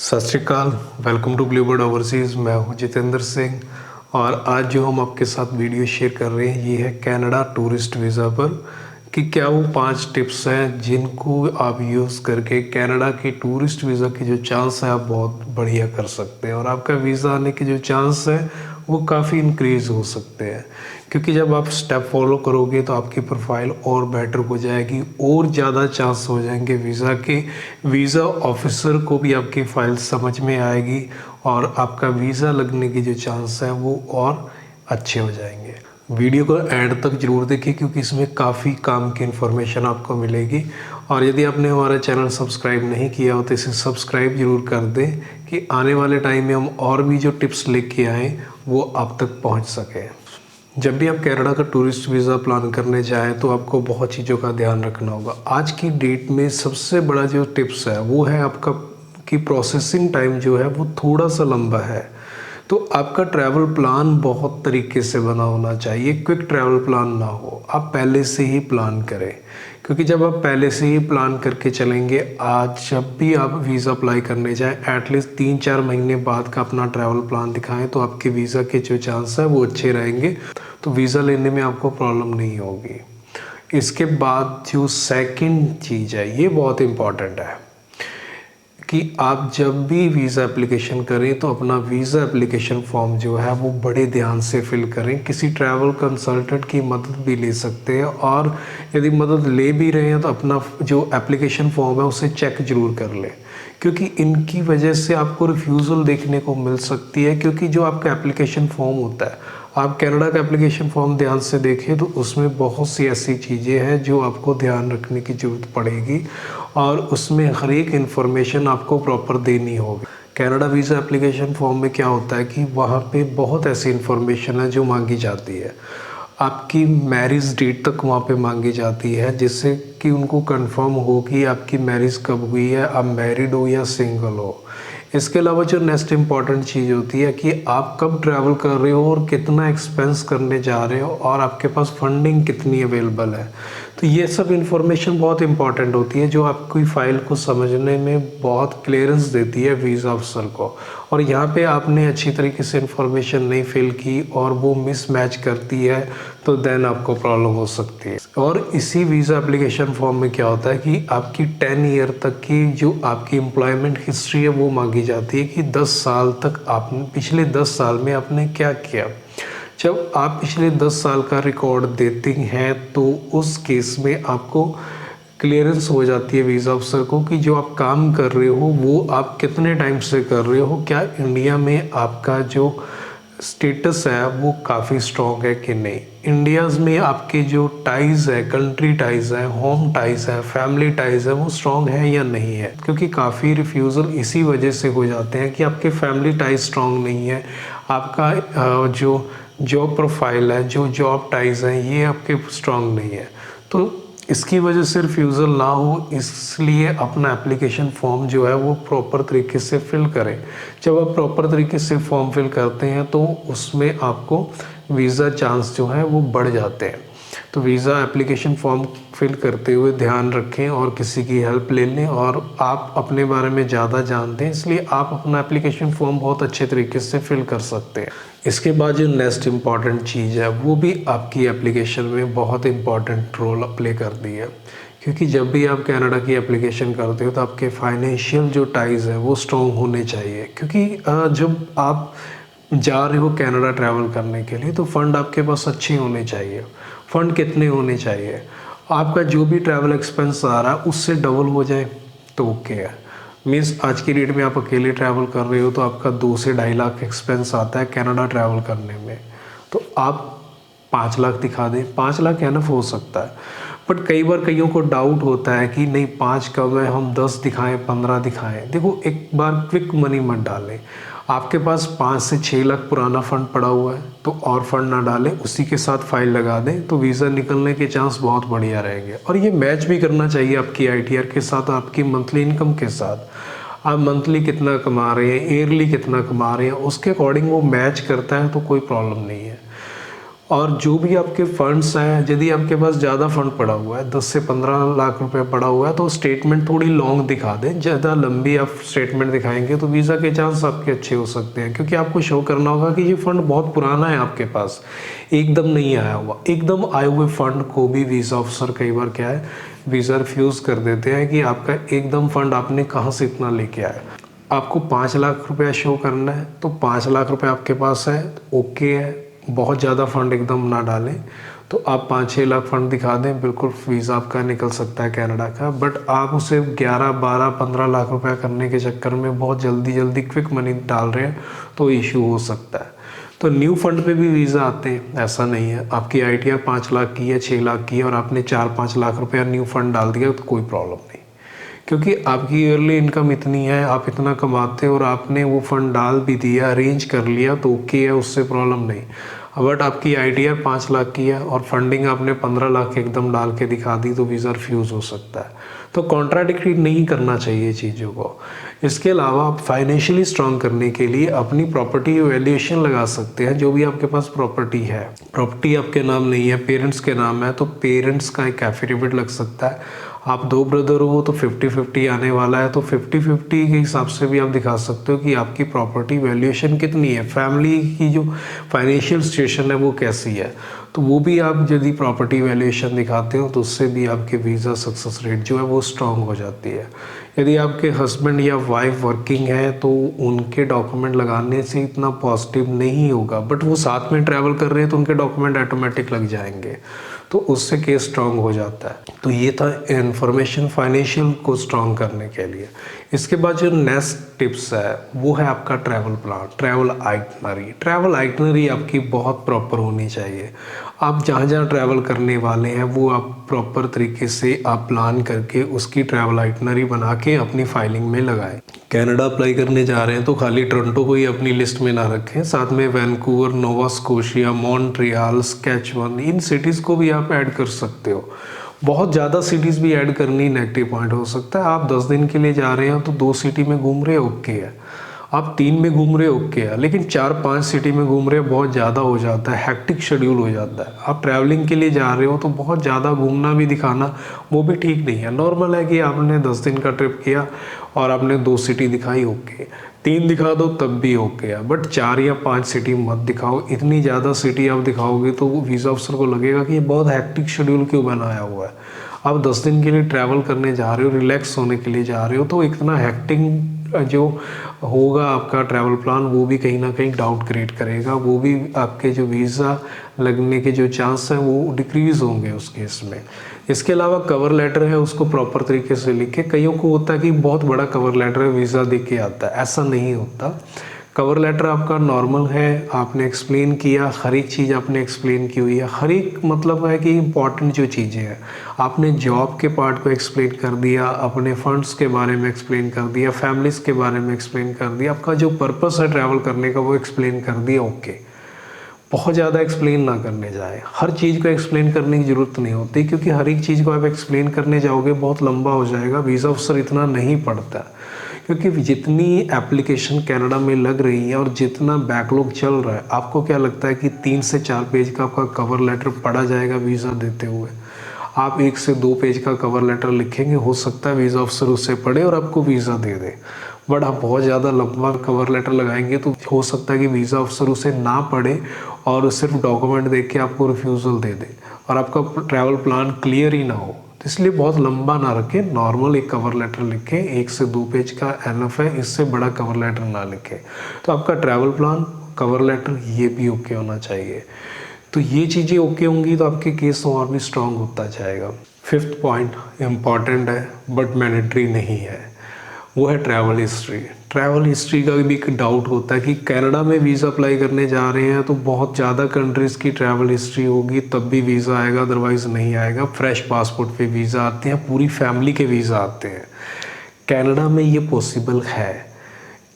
सत Sri Akal. Welcome to Bluebird Overseas. मैं हूं जितेंद्र सिंह और आज जो हम आपके साथ वीडियो शेयर कर रहे हैं ये है कनाडा टूरिस्ट वीज़ा पर कि क्या वो 5 टिप्स हैं जिनको आप यूज़ करके कनाडा की टूरिस्ट वीज़ा के जो चांस है आप बहुत बढ़िया कर सकते हैं और आपका वीज़ा आने के जो चांस है वो काफ़ी इंक्रीज़ हो सकते हैं, क्योंकि जब आप स्टेप फॉलो करोगे तो आपकी प्रोफाइल और बेटर हो जाएगी और ज़्यादा चांस हो जाएंगे वीज़ा के। वीज़ा ऑफिसर को भी आपकी फ़ाइल समझ में आएगी और आपका वीज़ा लगने की जो चांस है वो और अच्छे हो जाएंगे। वीडियो को एंड तक ज़रूर देखें क्योंकि इसमें काफ़ी काम की इन्फॉर्मेशन आपको मिलेगी। और यदि आपने हमारा चैनल सब्सक्राइब नहीं किया हो तो इसे सब्सक्राइब ज़रूर कर दें कि आने वाले टाइम में हम और भी जो टिप्स लेके आएँ वो आप तक पहुंच सके। जब भी आप कनाडा का टूरिस्ट वीज़ा प्लान करने जाएं तो आपको बहुत चीज़ों का ध्यान रखना होगा। आज की डेट में सबसे बड़ा जो टिप्स है वो है आपका कि प्रोसेसिंग टाइम जो है वो थोड़ा सा लंबा है। तो आपका ट्रैवल प्लान बहुत तरीके से बना होना चाहिए, क्विक ट्रैवल प्लान ना हो। आप पहले से ही प्लान करें, क्योंकि जब आप पहले से ही प्लान करके चलेंगे, आज जब भी आप वीज़ा अप्लाई करने जाएं एटलीस्ट 3-4 महीने बाद का अपना ट्रैवल प्लान दिखाएं तो आपके वीज़ा के जो चांस है वो अच्छे रहेंगे, तो वीज़ा लेने में आपको प्रॉब्लम नहीं होगी। इसके बाद जो सेकंड चीज़ है ये बहुत इम्पॉर्टेंट है कि आप जब भी वीज़ा एप्लीकेशन करें तो अपना वीज़ा एप्लीकेशन फॉर्म जो है वो बड़े ध्यान से फिल करें। किसी ट्रैवल कंसल्टेंट की मदद भी ले सकते हैं और यदि मदद ले भी रहे हैं तो अपना जो एप्लीकेशन फॉर्म है उसे चेक ज़रूर कर लें, क्योंकि इनकी वजह से आपको रिफ्यूज़ल देखने को मिल सकती है। क्योंकि जो आपका एप्लीकेशन फॉर्म होता है, आप कनाडा का एप्लीकेशन फॉर्म ध्यान से देखें तो उसमें बहुत सी ऐसी चीज़ें हैं जो आपको ध्यान रखने की ज़रूरत पड़ेगी और उसमें हर एक इन्फॉर्मेशन आपको प्रॉपर देनी होगी। कनाडा वीज़ा एप्लीकेशन फॉर्म में क्या होता है कि वहाँ पे बहुत ऐसी इन्फॉर्मेशन है जो मांगी जाती है। आपकी मैरिज डेट तक वहाँ पे मांगी जाती है, जिससे कि उनको कंफर्म हो कि आपकी मैरिज कब हुई है, आप मैरिड हो या सिंगल हो। इसके अलावा जो नेक्स्ट इम्पॉर्टेंट चीज़ होती है कि आप कब ट्रैवल कर रहे हो और कितना एक्सपेंस करने जा रहे हो और आपके पास फंडिंग कितनी अवेलेबल है। तो ये सब इन्फॉर्मेशन बहुत इंपॉर्टेंट होती है जो आपकी फ़ाइल को समझने में बहुत क्लियरेंस देती है वीज़ा अफसर को। और यहाँ पे आपने अच्छी तरीके से इन्फॉर्मेशन नहीं फिल की और वो मिसमैच करती है तो देन आपको प्रॉब्लम हो सकती है। और इसी वीज़ा एप्लीकेशन फॉर्म में क्या होता है कि आपकी 10 ईयर तक की जो आपकी एम्प्लॉयमेंट हिस्ट्री है वो मांगी जाती है कि 10 साल तक आपने पिछले 10 साल में आपने क्या किया। जब आप पिछले 10 साल का रिकॉर्ड देते हैं तो उस केस में आपको क्लियरेंस हो जाती है वीज़ा अफसर को कि जो आप काम कर रहे हो वो आप कितने टाइम से कर रहे हो, क्या इंडिया में आपका जो स्टेटस है वो काफ़ी स्ट्रॉन्ग है कि नहीं, इंडियाज़ में आपके जो टाइज़ है, कंट्री टाइज़ है, होम टाइज़ है, फैमिली टाइज़ है, वो स्ट्रॉन्ग है या नहीं है। क्योंकि काफ़ी रिफ्यूज़ल इसी वजह से हो जाते हैं कि आपके फैमिली टाइज़ स्ट्रॉन्ग नहीं है, आपका जो जॉब प्रोफाइल है, जो जॉब टाइज़ हैं ये आपके स्ट्रॉन्ग नहीं है। तो इसकी वजह से रिफ्यूज़ल ना हो इसलिए अपना एप्लीकेशन फॉर्म जो है वो प्रॉपर तरीके से फिल करें। जब आप प्रॉपर तरीके से फॉर्म फिल करते हैं तो उसमें आपको वीज़ा चांस जो है वो बढ़ जाते हैं। तो वीज़ा एप्लीकेशन फॉर्म फिल करते हुए ध्यान रखें और किसी की हेल्प ले लें और आप अपने बारे में ज़्यादा जानते हैं इसलिए आप अपना एप्लीकेशन फॉर्म बहुत अच्छे तरीके से फिल कर सकते हैं। इसके बाद जो नेक्स्ट इम्पॉर्टेंट चीज़ है वो भी आपकी एप्लीकेशन में बहुत इम्पॉर्टेंट रोल प्ले करती है, क्योंकि जब भी आप कनाडा की एप्लीकेशन करते हो तो आपके फाइनेंशियल जो टाइज़ है वो स्ट्रॉन्ग होने चाहिए। क्योंकि जब आप जा रहे हो कनाडा ट्रैवल करने के लिए तो फ़ंड आपके पास अच्छे होने चाहिए। फ़ंड कितने होने चाहिए, आपका जो भी ट्रैवल एक्सपेंस आ रहा है उससे डबल हो जाए तो ओके है। मीन्स आज की डेट में आप अकेले ट्रैवल कर रहे हो तो आपका 2 से 2.5 लाख एक्सपेंस आता है कनाडा ट्रैवल करने में, तो आप 5 लाख दिखा दें, 5 लाख एनफ हो सकता है। बट कई बार कईयों को डाउट होता है कि नहीं 5 कम है, हम 10 दिखाएं, 15 दिखाएं। देखो एक बार क्विक मनी मत डालें। आपके पास 5 से 6 लाख पुराना फ़ंड पड़ा हुआ है तो और फंड ना डालें, उसी के साथ फाइल लगा दें तो वीज़ा निकलने के चांस बहुत बढ़िया रहेंगे। और ये मैच भी करना चाहिए आपकी आईटीआर के साथ, आपकी मंथली इनकम के साथ। आप मंथली कितना कमा रहे हैं, ईयरली कितना कमा रहे हैं, उसके अकॉर्डिंग वो मैच करता है तो कोई प्रॉब्लम नहीं है। और जो भी आपके फंड्स हैं, यदि आपके पास ज़्यादा फंड पड़ा हुआ है, 10 से 15 लाख रुपए पड़ा हुआ है, तो स्टेटमेंट थोड़ी लॉन्ग दिखा दें। ज़्यादा लंबी आप स्टेटमेंट दिखाएंगे तो वीज़ा के चांस आपके अच्छे हो सकते हैं, क्योंकि आपको शो करना होगा कि ये फ़ंड बहुत पुराना है आपके पास, एकदम नहीं आया हुआ। एकदम आए हुए फ़ंड को भी वीज़ा ऑफिसर कई बार क्या है, वीज़ा रिफ्यूज़ कर देते हैं कि आपका एकदम फ़ंड आपने कहाँ से इतना लेके आया। आपको 5 लाख रुपया शो करना है तो 5 लाख रुपये आपके पास है, ओके है। बहुत ज़्यादा फंड एकदम ना डालें, तो आप 5-6 लाख फंड दिखा दें, बिल्कुल वीज़ा आपका निकल सकता है कनाडा का। बट आप उसे 11, 12, 15 लाख रुपया करने के चक्कर में बहुत जल्दी क्विक मनी डाल रहे हैं, तो इशू हो सकता है। तो न्यू फंड पे भी वीज़ा आते हैं, ऐसा नहीं है। आपकी आईटीआर 5 लाख की है, 6 लाख की है और आपने 4-5 लाख रुपया न्यू फंड डाल दिया तो कोई प्रॉब्लम नहीं, क्योंकि आपकी ईयरली इनकम इतनी है, आप इतना कमाते हो और आपने वो फंड डाल भी दिया, अरेंज कर लिया, तो ओके है, उससे प्रॉब्लम नहीं। बट आपकी आईटीआर 5 लाख की है और फंडिंग आपने 15 लाख एकदम डाल के दिखा दी, तो वीज़ा रिफ्यूज़ हो सकता है। तो कॉन्ट्राडिक्टरी नहीं करना चाहिए चीज़ों को। इसके अलावा आप फाइनेंशियली स्ट्रांग करने के लिए अपनी प्रॉपर्टी वैल्यूएशन लगा सकते हैं। जो भी आपके पास प्रॉपर्टी है, प्रॉपर्टी आपके नाम नहीं है, पेरेंट्स के नाम है, तो पेरेंट्स का एक एफिडेविट लग सकता है। आप 2 ब्रदर हो तो 50-50 आने वाला है, तो 50-50 के हिसाब से भी आप दिखा सकते हो कि आपकी प्रॉपर्टी वैल्यूएशन कितनी है, फैमिली की जो फाइनेंशियल सिचुएशन है वो कैसी है। तो वो भी आप यदि प्रॉपर्टी वैल्यूएशन दिखाते हो तो उससे भी आपके वीज़ा सक्सेस रेट जो है वो स्ट्रांग हो जाती है। यदि आपके हस्बैंड या वाइफ वर्किंग है तो उनके डॉक्यूमेंट लगाने से इतना पॉजिटिव नहीं होगा, बट वो साथ में ट्रैवल कर रहे हैं तो उनके डॉक्यूमेंट ऑटोमेटिक लग जाएंगे, तो उससे केस स्ट्रांग हो जाता है। तो ये था इन्फॉर्मेशन फाइनेंशियल को स्ट्रांग करने के लिए। इसके बाद जो नेक्स्ट टिप्स है वो है आपका travel plan, travel itinerary. Travel itinerary आपकी बहुत प्रॉपर होनी चाहिए। आप जहाँ जहाँ ट्रैवल करने वाले हैं वो आप प्रॉपर तरीके से आप प्लान करके उसकी ट्रैवल आइटनरी बना के अपनी फाइलिंग में लगाएं। कनाडा अप्लाई करने जा रहे हैं तो खाली टोरंटो को ही अपनी लिस्ट में ना रखें, साथ में Vancouver, Nova Scotia, Montreal, सस्केचुअन, in cities को भी आप ऐड कर सकते हो। बहुत ज़्यादा सिटीज़ भी ऐड करनी नेगेटिव पॉइंट हो सकता है। आप 10 दिन के लिए जा रहे हैं तो 2 सिटी में घूम रहे हो, ओके है। आप 3 में घूम रहे हो, ओके है। लेकिन 4-5 सिटी में घूम रहे हो, बहुत ज़्यादा हो जाता है, हेक्टिक शेड्यूल हो जाता है। आप ट्रैवलिंग के लिए जा रहे हो तो बहुत ज़्यादा घूमना भी दिखाना वो भी ठीक नहीं है। नॉर्मल है कि आपने 10 दिन का ट्रिप किया और आपने 2 सिटी दिखाई, ओके। 3 दिखा दो तब भी ओके है, बट 4 या 5 सिटी मत दिखाओ। इतनी ज़्यादा सिटी आप दिखाओगे तो वीज़ा ऑफिसर को लगेगा कि ये बहुत हेक्टिक शेड्यूल क्यों बनाया हुआ है। आप 10 दिन के लिए ट्रैवल करने जा रहे हो, रिलैक्स होने के लिए जा रहे हो, तो इतना हेक्टिक जो होगा आपका ट्रैवल प्लान वो भी कहीं ना कहीं डाउट क्रिएट करेगा। वो भी आपके जो वीज़ा लगने के जो चांस हैं वो डिक्रीज़ होंगे उस केस में। इसके अलावा कवर लेटर है उसको प्रॉपर तरीके से लिखे। कईयों को होता है कि बहुत बड़ा कवर लेटर है, वीज़ा दे के आता है, ऐसा नहीं होता। कवर लेटर आपका नॉर्मल है, आपने एक्सप्लेन किया, हर एक चीज़ आपने एक्सप्लेन की हुई है। हर एक मतलब है कि इम्पॉर्टेंट जो चीज़ें हैं आपने जॉब के पार्ट को एक्सप्लेन कर दिया, अपने फंड्स के बारे में एक्सप्लेन कर दिया, फैमिलीज़ के बारे में एक्सप्लेन कर दिया, आपका जो पर्पस है ट्रैवल करने का वो एक्सप्लेन कर दिया, ओके। बहुत ज़्यादा एक्सप्लेन ना करने जाए, हर चीज़ को एक्सप्लेन करने की ज़रूरत नहीं होती, क्योंकि हर एक चीज़ को आप एक्सप्लेन करने जाओगे बहुत लंबा हो जाएगा। वीज़ा ऑफिसर इतना नहीं पढ़ता, क्योंकि जितनी एप्लीकेशन कनाडा में लग रही है और जितना बैकलॉग चल रहा है, आपको क्या लगता है कि 3 से 4 पेज का आपका कवर लेटर पढ़ा जाएगा वीज़ा देते हुए? आप 1 से 2 पेज का कवर लेटर लिखेंगे, हो सकता है वीज़ा ऑफिसर उससे पढ़े और आपको वीज़ा दे दे। बट आप बहुत ज़्यादा लंबा कवर लेटर लगाएंगे तो हो सकता है कि वीज़ा ऑफिसर उसे ना पढ़े और सिर्फ डॉक्यूमेंट देख के आपको रिफ्यूज़ल दे दे और आपका ट्रैवल प्लान क्लियर ही ना हो। तो इसलिए बहुत लंबा ना रखें, नॉर्मल एक कवर लेटर लिखें, 1 से 2 पेज का एनफ है, इससे बड़ा कवर लेटर ना लिखें। तो आपका ट्रैवल प्लान, कवर लेटर ये भी ओके होना चाहिए। तो ये चीज़ें ओके होंगी तो आपके केस और भी स्ट्रांग होता जाएगा। 5th पॉइंट इम्पॉर्टेंट है बट मैंडेटरी नहीं है, वो है ट्रैवल हिस्ट्री। ट्रैवल हिस्ट्री का भी एक डाउट होता है कि कनाडा में वीज़ा अप्लाई करने जा रहे हैं तो बहुत ज़्यादा कंट्रीज़ की ट्रैवल हिस्ट्री होगी तब भी वीज़ा आएगा, अदरवाइज़ नहीं आएगा। फ्रेश पासपोर्ट पे वीज़ा आते हैं, पूरी फैमिली के वीज़ा आते हैं। कनाडा में ये पॉसिबल है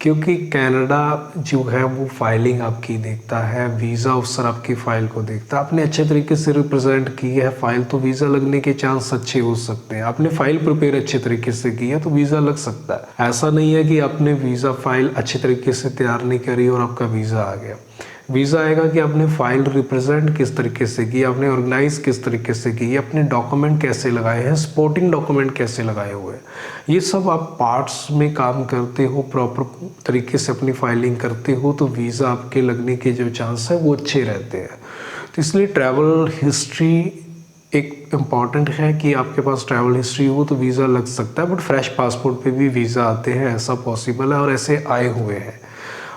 क्योंकि कनाडा जो है वो फाइलिंग आपकी देखता है, वीज़ा ऑफिसर आपकी फ़ाइल को देखता है। आपने अच्छे तरीके से रिप्रेजेंट की है फ़ाइल तो वीज़ा लगने के चांस अच्छे हो सकते हैं। आपने फ़ाइल प्रिपेयर अच्छे तरीके से की है तो वीज़ा लग सकता है। ऐसा नहीं है कि आपने वीज़ा फ़ाइल अच्छे तरीके से तैयार नहीं करी और आपका वीज़ा आ गया। वीज़ा आएगा कि आपने फ़ाइल रिप्रेजेंट किस तरीके से की, आपने ऑर्गेनाइज किस तरीके से की, अपने डॉक्यूमेंट कैसे लगाए हैं, सपोर्टिंग डॉक्यूमेंट कैसे लगाए हुए हैं। ये सब आप पार्ट्स में काम करते हो, प्रॉपर तरीके से अपनी फाइलिंग करते हो, तो वीज़ा आपके लगने के जो चांस है वो अच्छे रहते हैं। तो इसलिए ट्रैवल हिस्ट्री एक इम्पॉर्टेंट है कि आपके पास ट्रैवल हिस्ट्री हो तो वीज़ा लग सकता है, बट फ्रेश पासपोर्ट पे भी वीज़ा आते हैं, ऐसा पॉसिबल है और ऐसे आए हुए हैं।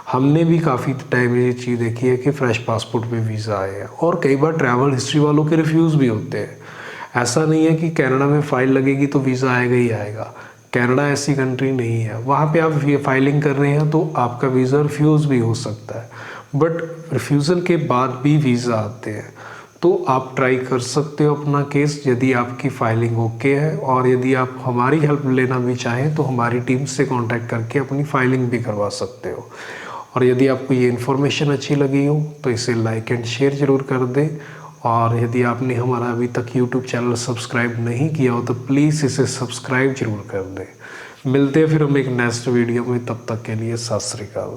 हमने भी काफ़ी टाइम ये चीज़ देखी है कि फ़्रेश पासपोर्ट पे वीज़ा आए हैं और कई बार ट्रैवल हिस्ट्री वालों के रिफ्यूज़ भी होते हैं। ऐसा नहीं है कि कनाडा में फ़ाइल लगेगी तो वीज़ा आएगा ही आएगा। कनाडा ऐसी कंट्री नहीं है, वहाँ पे आप फाइलिंग कर रहे हैं तो आपका वीज़ा रिफ्यूज़ भी हो सकता है, बट रिफ्यूज़ल के बाद भी वीज़ा आते हैं। तो आप ट्राई कर सकते हो अपना केस, यदि आपकी फ़ाइलिंग ओके है, और यदि आप हमारी हेल्प लेना भी चाहें तो हमारी टीम से कांटेक्ट करके अपनी फ़ाइलिंग भी करवा सकते हो। और यदि आपको ये इन्फॉर्मेशन अच्छी लगी हो तो इसे लाइक एंड शेयर ज़रूर कर दें, और यदि आपने हमारा अभी तक यूट्यूब चैनल सब्सक्राइब नहीं किया हो तो प्लीज़ इसे सब्सक्राइब ज़रूर कर दें। मिलते हैं फिर हम एक नेक्स्ट वीडियो में, तब तक के लिए सत श्री अकाल।